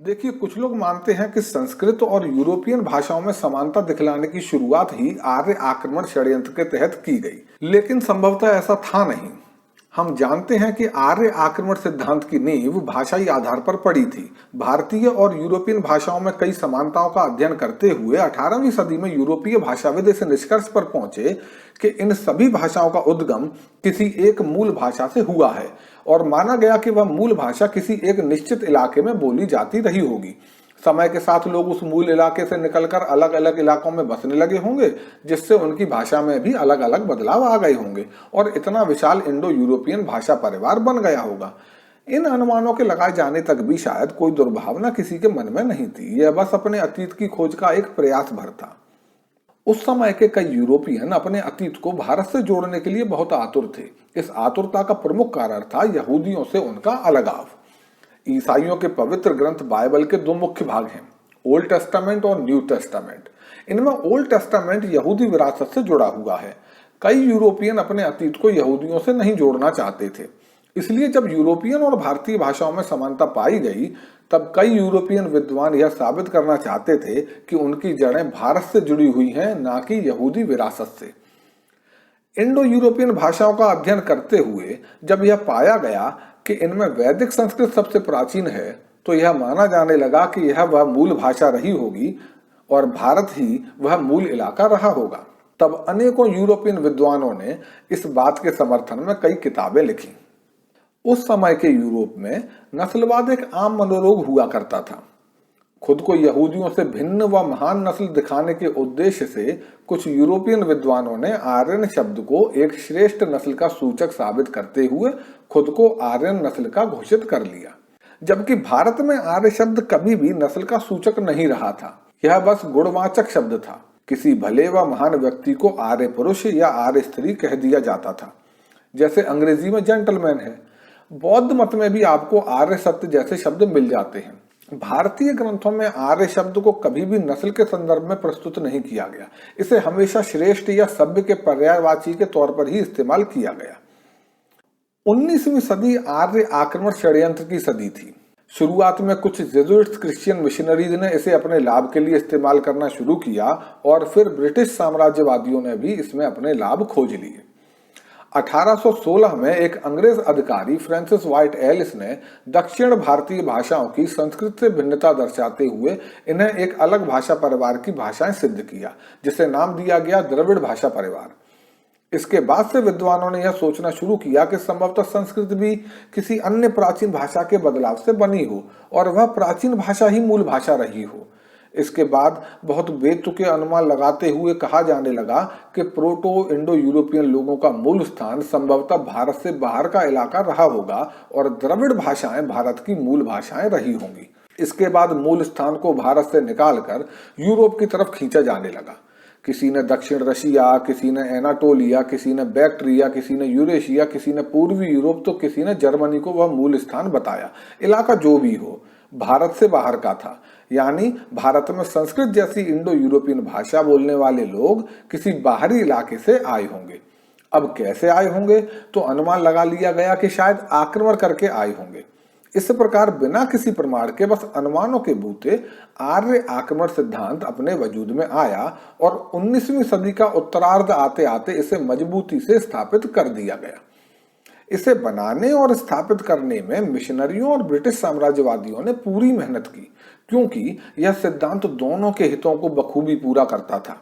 देखिए, कुछ लोग मानते हैं कि संस्कृत और यूरोपियन भाषाओं में समानता दिखलाने की शुरुआत ही आर्य आक्रमण षड्यंत्र के तहत की गई, लेकिन संभवतः ऐसा था नहीं। हम जानते हैं कि आर्य आक्रमण सिद्धांत की नींव भाषाई आधार पर पड़ी थी। भारतीय और यूरोपियन भाषाओं में कई समानताओं का अध्ययन करते हुए 18वीं सदी में यूरोपीय भाषाविद इस निष्कर्ष पर पहुंचे कि इन सभी भाषाओं का उद्गम किसी एक मूल भाषा से हुआ है और माना गया कि वह मूल भाषा किसी एक निश्चित इलाके में बोली जाती रही होगी। समय के साथ लोग उस मूल इलाके से निकलकर अलग अलग इलाकों में बसने लगे होंगे, जिससे उनकी भाषा में भी अलग अलग बदलाव आ गए होंगे और इतना विशाल इंडो यूरोपियन भाषा परिवार बन गया होगा। इन अनुमानों के लगाए जाने तक भी शायद कोई दुर्भावना किसी के मन में नहीं थी। यह बस अपने अतीत की खोज का एक प्रयास भर था। उस समय के कई यूरोपियन अपने अतीत को भारत से जोड़ने के लिए बहुत आतुर थे। इस आतुरता का प्रमुख कारण था यहूदियों से उनका अलगाव। ईसाइयों के पवित्र ग्रंथ बाइबल के दो मुख्य भाग हैं, ओल्ड टेस्टामेंट और न्यू टेस्टामेंट। इनमें ओल्ड टेस्टामेंट यहूदी विरासत से जुड़ा हुआ है। कई यूरोपियन अपने अतीत को यहूदियों से नहीं जोड़ना चाहते थे, इसलिए जब यूरोपियन और भारतीय भाषाओं में समानता पाई गई, तब कई यूरोपियन विद्वान यह साबित करना चाहते थे कि उनकी जड़ें भारत से जुड़ी हुई हैं, ना कि यहूदी विरासत से। इंडो यूरोपियन भाषाओं का अध्ययन करते हुए जब यह पाया गया कि इनमें वैदिक संस्कृत सबसे प्राचीन है, तो यह माना जाने लगा कि यह वह मूल भाषा रही होगी और भारत ही वह मूल इलाका रहा होगा। तब अनेकों यूरोपियन विद्वानों ने इस बात के समर्थन में कई किताबें लिखी। उस समय के यूरोप में नस्लवाद एक आम मनोरोग हुआ करता था। खुद को यहूदियों से भिन्न व महान नस्ल दिखाने के उद्देश्य से कुछ यूरोपियन विद्वानों ने आर्यन शब्द को एक श्रेष्ठ नस्ल का सूचक साबित करते हुए खुद को आर्यन नस्ल का घोषित कर लिया, जबकि भारत में आर्य शब्द कभी भी नस्ल का सूचक नहीं रहा था। यह बस गुणवाचक शब्द था। किसी भले व महान व्यक्ति को आर्य पुरुष या आर्य स्त्री कह दिया जाता था, जैसे अंग्रेजी में जेंटलमैन है। बौद्ध मत में भी आपको आर्य सत्य जैसे शब्द मिल जाते हैं। भारतीय ग्रंथों में आर्य शब्द को कभी भी नस्ल के संदर्भ में प्रस्तुत नहीं किया गया। इसे हमेशा श्रेष्ठ या सभ्य के पर्यायवाची के तौर पर ही इस्तेमाल किया गया। 19वीं सदी आर्य आक्रमण षड्यंत्र की सदी थी। शुरुआत में कुछ जेजुइट्स क्रिश्चियन मिशनरीज ने इसे अपने लाभ के लिए इस्तेमाल करना शुरू किया और फिर ब्रिटिश साम्राज्यवादियों ने भी इसमें अपने लाभ खोज लिए। 1816 में एक अंग्रेज अधिकारी फ्रांसिस व्हाइट एलिस ने दक्षिण भारतीय भाषाओं की संस्कृत से भिन्नता दर्शाते हुए इन्हें एक अलग भाषा परिवार की भाषाएं सिद्ध किया, जिसे नाम दिया गया द्रविड़ भाषा परिवार। इसके बाद से विद्वानों ने यह सोचना शुरू किया कि संभवतः संस्कृत भी किसी अन्य प्राचीन भाषा के बदलाव से बनी हो और वह प्राचीन भाषा ही मूल भाषा रही हो। इसके बाद बहुत बेतुके अनुमान लगाते हुए कहा जाने लगा कि प्रोटो इंडो यूरोपियन लोगों का मूल स्थान संभवतः भारत से बाहर का इलाका रहा होगा और द्रविड़ भाषाएं भारत की मूल भाषाएं रही होंगी। इसके बाद मूल स्थान को भारत से निकालकर यूरोप की तरफ खींचा जाने लगा। किसी ने दक्षिण रशिया, किसी ने एनाटोलिया, किसी ने बैक्ट्रिया, किसी ने यूरेशिया, किसी ने पूर्वी यूरोप, तो किसी ने जर्मनी को वह मूल स्थान बताया। इलाका जो भी हो, भारत से बाहर का था, यानी भारत में संस्कृत जैसी इंडो यूरोपियन भाषा बोलने वाले लोग किसी बाहरी इलाके से आए होंगे। अब कैसे आए होंगे, तो अनुमान लगा लिया गया कि शायद आक्रमण करके आए होंगे। इस प्रकार बिना किसी प्रमाण के, बस अनुमानों के बूते आर्य आक्रमण सिद्धांत अपने वजूद में आया और 19वीं सदी का उत्तरार्ध आते आते इसे मजबूती से स्थापित कर दिया गया। इसे बनाने और स्थापित करने में मिशनरियों और ब्रिटिश साम्राज्यवादियों ने पूरी मेहनत की, क्योंकि यह सिद्धांत दोनों के हितों को बखूबी पूरा करता था।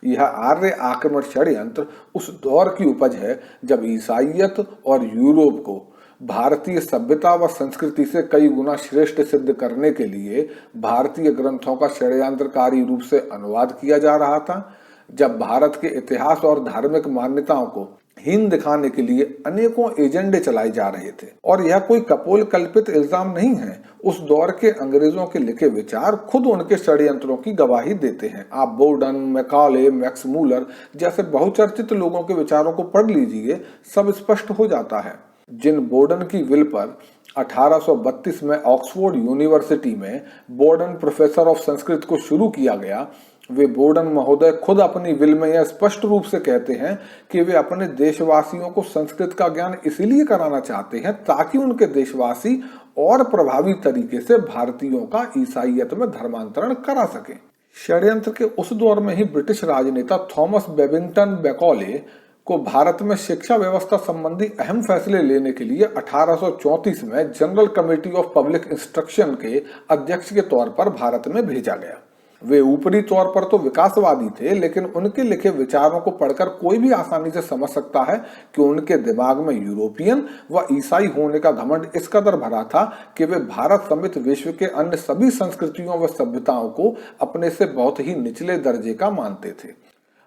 यह आर्य आक्रमण षड्यंत्र उस दौर की उपज है जब ईसाइयत और यूरोप को भारतीय सभ्यता व संस्कृति से कई गुना श्रेष्ठ सिद्ध करने के लिए भारतीय ग्रंथों का षड्यंत्रकारी रूप से अनुवाद किया जा रहा था, जब भारत के इतिहास और धार्मिक मान्यताओं को हीन दिखाने के लिए अनेकों एजेंडे चलाए जा रहे थे। और यह कोई कपोल कल्पित इल्जाम नहीं है। उस दौर के अंग्रेजों के लिखे विचार खुद उनके षड्यंत्रों की गवाही देते हैं। आप बोर्डन, मैकाले, मैक्स मूलर जैसे बहुचर्चित लोगों के विचारों को पढ़ लीजिए, सब स्पष्ट हो जाता है। जिन बोर्डन की विल पर 1832 में ऑक्सफोर्ड यूनिवर्सिटी में बोर्डन प्रोफेसर ऑफ संस्कृत को शुरू किया गया, वे बोर्डन महोदय खुद अपनी विल में यह स्पष्ट रूप से कहते हैं कि वे अपने देशवासियों को संस्कृत का ज्ञान इसीलिए कराना चाहते हैं ताकि उनके देशवासी और प्रभावी तरीके से भारतीयों का ईसाईयत में धर्मांतरण करा सकें। षड्यंत्र के उस दौर में ही ब्रिटिश राजनेता थॉमस बेबिंगटन मैकॉले को भारत में शिक्षा व्यवस्था संबंधी अहम फैसले लेने के लिए 1834 में general committee of public instruction के अध्यक्ष के तौर पर भारत में भेजा गया। वे ऊपरी तौर पर तो विकासवादी थे, लेकिन उनके लिखे विचारों को पढ़कर कोई भी आसानी से समझ सकता है कि उनके दिमाग में यूरोपियन व ईसाई होने का घमंड इस कदर भरा था कि वे भारत समेत विश्व के अन्य सभी संस्कृतियों व सभ्यताओं को अपने से बहुत ही निचले दर्जे का मानते थे।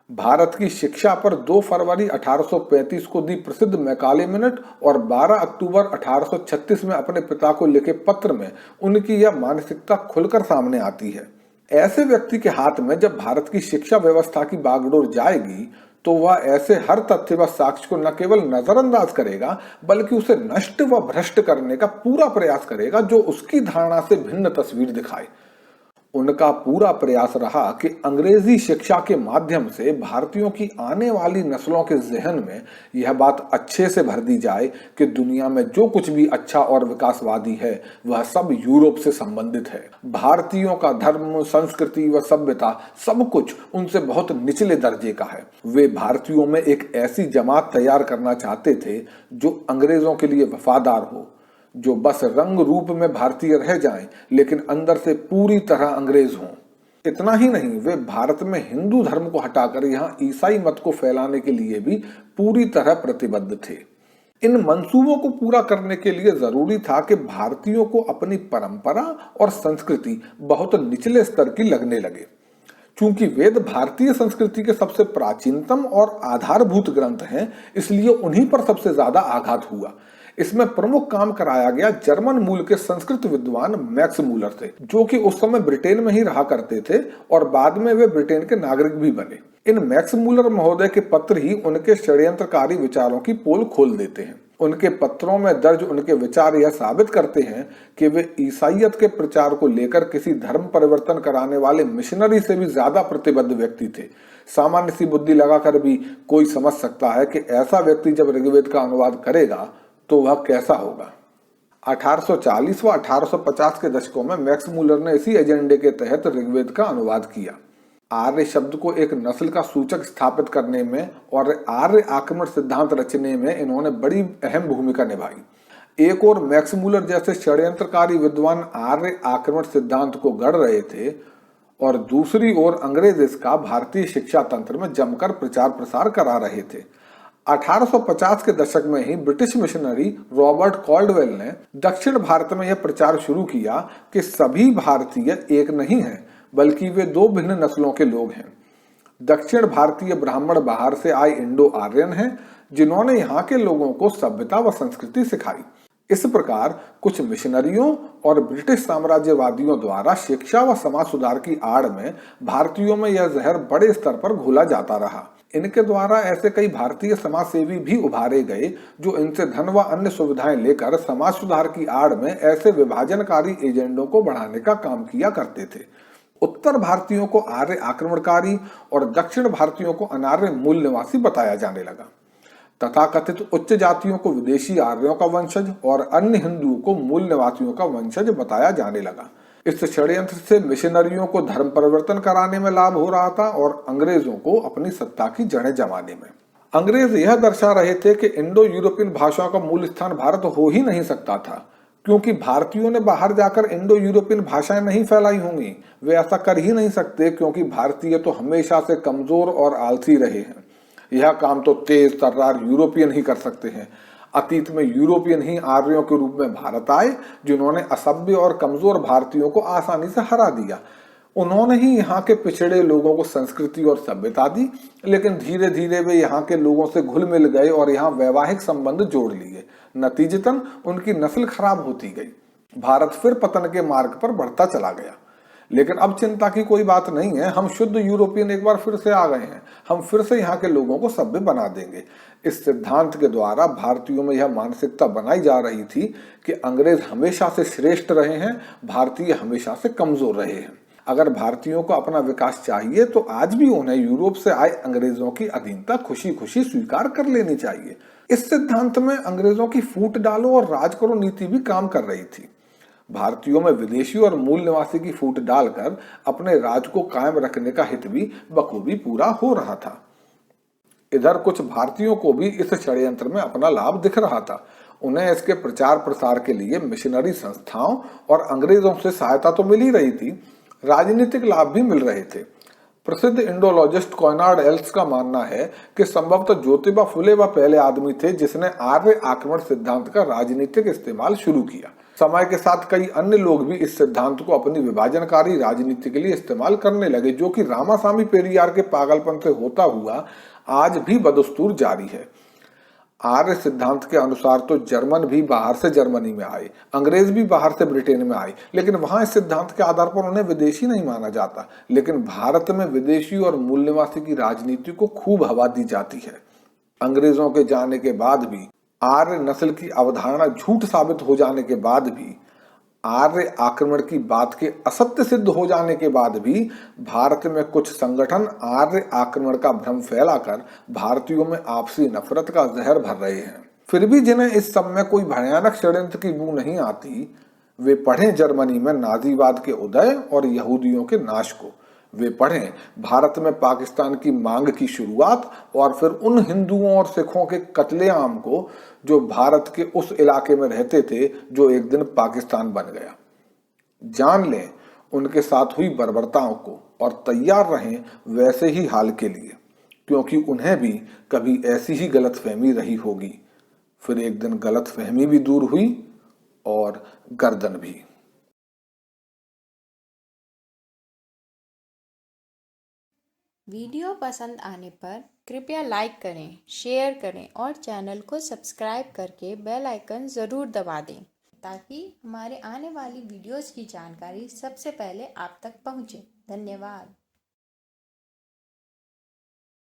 भारत की शिक्षा पर 2 फरवरी 1835 को दी प्रसिद्ध मैकाले मिनट और 12 अक्टूबर 1836 में अपने पिता को लिखे पत्र में उनकी यह मानसिकता खुलकर सामने आती है। ऐसे व्यक्ति के हाथ में जब भारत की शिक्षा व्यवस्था की बागडोर जाएगी तो वह ऐसे हर तथ्य व साक्ष्य को न केवल नजरअंदाज करेगा बल्कि उसे नष्ट व भ्रष्ट करने का पूरा प्रयास करेगा जो उसकी धारणा से भिन्न तस्वीर दिखाए। उनका पूरा प्रयास रहा कि अंग्रेजी शिक्षा के माध्यम से भारतीयों की आने वाली नस्लों के जहन में यह बात अच्छे से भर दी जाए कि दुनिया में जो कुछ भी अच्छा और विकासवादी है वह सब यूरोप से संबंधित है। भारतीयों का धर्म, संस्कृति व सभ्यता सब कुछ उनसे बहुत निचले दर्जे का है। वे भारतीयों में एक ऐसी जमात तैयार करना चाहते थे जो अंग्रेजों के लिए वफादार हो, जो बस रंग रूप में भारतीय रह जाएं लेकिन अंदर से पूरी तरह अंग्रेज हों। इतना ही नहीं, वे भारत में हिंदू धर्म को हटाकर यहाँ ईसाई मत को फैलाने के लिए भी पूरी तरह प्रतिबद्ध थे। इन मंसूबों को पूरा करने के लिए जरूरी था कि भारतीयों को अपनी परंपरा और संस्कृति बहुत निचले स्तर की लगने लगे। चूंकि वेद भारतीय संस्कृति के सबसे प्राचीनतम और आधारभूत ग्रंथ हैं, इसलिए उन्हीं पर सबसे ज्यादा आघात हुआ। इसमें प्रमुख काम कराया गया जर्मन मूल के संस्कृत विद्वान मैक्स मूलर से, जो कि उस समय ब्रिटेन में ही रहा करते थे और बाद में वे ब्रिटेन के नागरिक भी बने। इन मैक्स मूलर महोदय के पत्र ही उनके षड्यंत्रकारी विचारों की पोल खोल देते हैं। उनके पत्रों में दर्ज उनके विचार यह साबित करते हैं कि वे ईसाईयत के प्रचार को लेकर किसी धर्म परिवर्तन कराने वाले मिशनरी से भी ज्यादा प्रतिबद्ध व्यक्ति थे। सामान्य सी बुद्धि लगाकर भी कोई समझ सकता है कि ऐसा व्यक्ति जब ऋग्वेद का अनुवाद करेगा तो वह कैसा होगा। 1840 व 1850 के दशकों में मैक्स मूलर ने इसी एजेंडे के तहत ऋग्वेद का अनुवाद किया। आर्य शब्द को एक नस्ल का सूचक स्थापित करने में और आर्य आक्रमण सिद्धांत रचने में इन्होंने बड़ी अहम भूमिका निभाई। एक और मैक्स मूलर जैसे षड्यंत्रकारी विद्वान आर्य आक्रमण सिद्धांत को गढ़ रहे थे और दूसरी ओर अंग्रेज इसका भारतीय शिक्षा तंत्र में जमकर प्रचार प्रसार करा रहे थे। 1850 के दशक में ही ब्रिटिश मिशनरी रॉबर्ट कॉल्डवेल ने दक्षिण भारत में यह प्रचार शुरू किया कि सभी भारतीय एक नहीं हैं, बल्कि वे 2 भिन्न नस्लों के लोग हैं। दक्षिण भारतीय ब्राह्मण बाहर से आए इंडो आर्यन हैं, जिन्होंने यहाँ के लोगों को सभ्यता व संस्कृति सिखाई। इस प्रकार कुछ मिशनरियों और ब्रिटिश साम्राज्यवादियों द्वारा शिक्षा व समाज सुधार की आड़ में भारतीयों में यह जहर बड़े स्तर पर घोला जाता रहा। इनके द्वारा ऐसे कई भारतीय समाज सेवी भी उभारे गए जो इनसे धन व अन्य सुविधाएं लेकर समाज सुधार की आड़ में ऐसे विभाजनकारी एजेंडों को बढ़ाने का काम किया करते थे। उत्तर भारतीयों को आर्य आक्रमणकारी और दक्षिण भारतीयों को अनार्य मूल निवासी बताया जाने लगा। तथाकथित उच्च जातियों को विदेशी आर्यों का वंशज और अन्य हिंदुओं को मूल निवासियों का वंशज बताया जाने लगा। इस षड्यंत्र से मिशनरियों को धर्म परिवर्तन कराने में लाभ हो रहा था और अंग्रेजों को अपनी सत्ता की जड़ें जमाने में। अंग्रेज यह दर्शा रहे थे कि इंडो यूरोपियन भाषाओं का मूल स्थान भारत हो ही नहीं सकता था, क्योंकि भारतीयों ने बाहर जाकर इंडो यूरोपियन भाषाएं नहीं फैलाई होंगी। वे ऐसा कर ही नहीं सकते, क्योंकि भारतीय तो हमेशा से कमजोर और आलसी रहे हैं। यह काम तो तेज तर्रार यूरोपियन ही कर सकते हैं। अतीत में यूरोपियन ही आर्यों के रूप में भारत आए, जिन्होंने असभ्य और कमजोर भारतीयों को आसानी से हरा दिया। उन्होंने ही यहाँ के पिछड़े लोगों को संस्कृति और सभ्यता दी, लेकिन धीरे धीरे वे यहाँ के लोगों से घुल मिल गए और यहाँ वैवाहिक संबंध जोड़ लिए। नतीजतन उनकी नस्ल खराब होती गई। भारत फिर पतन के मार्ग पर बढ़ता चला गया। लेकिन अब चिंता की कोई बात नहीं है। हम शुद्ध यूरोपियन एक बार फिर से आ गए हैं। हम फिर से यहाँ के लोगों को सभ्य बना देंगे। इस सिद्धांत के द्वारा भारतीयों में यह मानसिकता बनाई जा रही थी कि अंग्रेज हमेशा से श्रेष्ठ रहे हैं, भारतीय हमेशा से कमजोर रहे हैं। अगर भारतीयों को अपना विकास चाहिए तो आज भी उन्हें यूरोप से आए अंग्रेजों की अधीनता खुशी खुशी स्वीकार कर लेनी चाहिए। इस सिद्धांत में अंग्रेजों की फूट डालो और राज करो नीति भी काम कर रही थी। भारतीयों में विदेशी और मूल निवासी की फूट डालकर अपने राज को कायम रखने का हित भी बखूबी पूरा हो रहा था। इधर कुछ भारतीयों को भी इस षड्यंत्र में अपना लाभ दिख रहा था। उन्हें इसके प्रचार प्रसार के लिए मिशनरी संस्थाओं और अंग्रेजों से सहायता तो मिल ही रही थी, राजनीतिक लाभ भी मिल रहे थे। प्रसिद्ध इंडोलॉजिस्ट कॉनराड एल्स का मानना है कि संभवतः ज्योतिबा फुले वह पहले आदमी थे जिसने आर्य आक्रमण सिद्धांत का राजनीतिक इस्तेमाल शुरू किया। समय के साथ कई अन्य लोग भी इस सिद्धांत को अपनी विभाजनकारी राजनीति के लिए इस्तेमाल करने लगे, जो कि रामासामी पेरियार के पागलपन से होता हुआ आज भी बदस्तूर जारी है। आर्य सिद्धांत के अनुसार तो जर्मन भी बाहर से जर्मनी में आए, अंग्रेज भी बाहर से ब्रिटेन में आए, लेकिन वहां इस सिद्धांत के आधार पर उन्हें विदेशी नहीं माना जाता। लेकिन भारत में विदेशी और मूल निवासी की राजनीति को खूब हवा दी जाती है। अंग्रेजों के जाने के बाद भी, आर्य नस्ल की अवधारणा झूठ साबित हो जाने के बाद भी, आर्य आक्रमण की बात के असत्य सिद्ध हो जाने के बाद भी भारत में कुछ संगठन आर्य आक्रमण का भ्रम फैलाकर भारतीयों में आपसी नफरत का जहर भर रहे हैं। फिर भी जिन्हें इस सब में कोई भयानक षड्यंत्र की बू नहीं आती, वे पढ़ें जर्मनी में नाजीवाद के उदय और यहूदियों के नाश को। वे पढ़ें भारत में पाकिस्तान की मांग की शुरुआत और फिर उन हिंदुओं और सिखों के कत्लेआम को जो भारत के उस इलाके में रहते थे जो एक दिन पाकिस्तान बन गया। जान लें उनके साथ हुई बर्बरताओं को और तैयार रहें वैसे ही हाल के लिए, क्योंकि उन्हें भी कभी ऐसी ही गलतफहमी रही होगी। फिर एक दिन गलतफहमी भी दूर हुई और गर्दन भी। वीडियो पसंद आने पर कृपया लाइक करें, शेयर करें और चैनल को सब्सक्राइब करके बेल आइकन ज़रूर दबा दें ताकि हमारे आने वाली वीडियोस की जानकारी सबसे पहले आप तक पहुंचे। धन्यवाद।